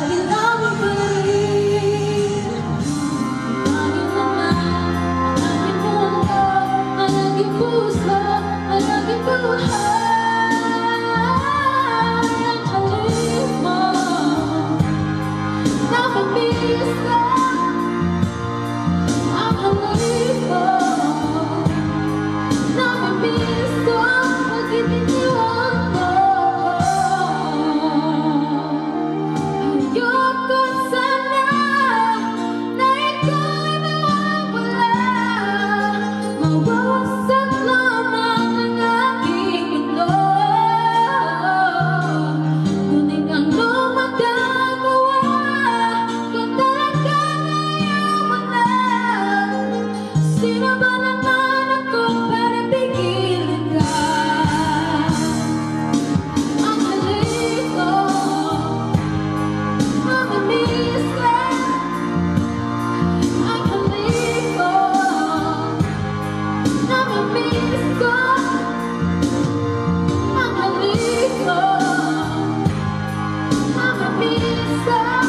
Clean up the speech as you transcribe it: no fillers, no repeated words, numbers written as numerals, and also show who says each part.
Speaker 1: Kailangan pa rin. Bakit naman ang aking mundo, ang aking puso, ang aking buhay? Ang halik mo na mamiss ka. Ang halik mo na mamiss ko pag iniwan mo. Ayoko sana na ikaw'y mawawala. Mawawasak lamang ang aking mundo. Ngunit ang magagawa kung talagang ayaw mo na. Sino ba naman ako para pigilin ka? Ang halik ko mamimiss ka. Ang halik ko mamimiss ko. Ang halik ko mamimiss ka.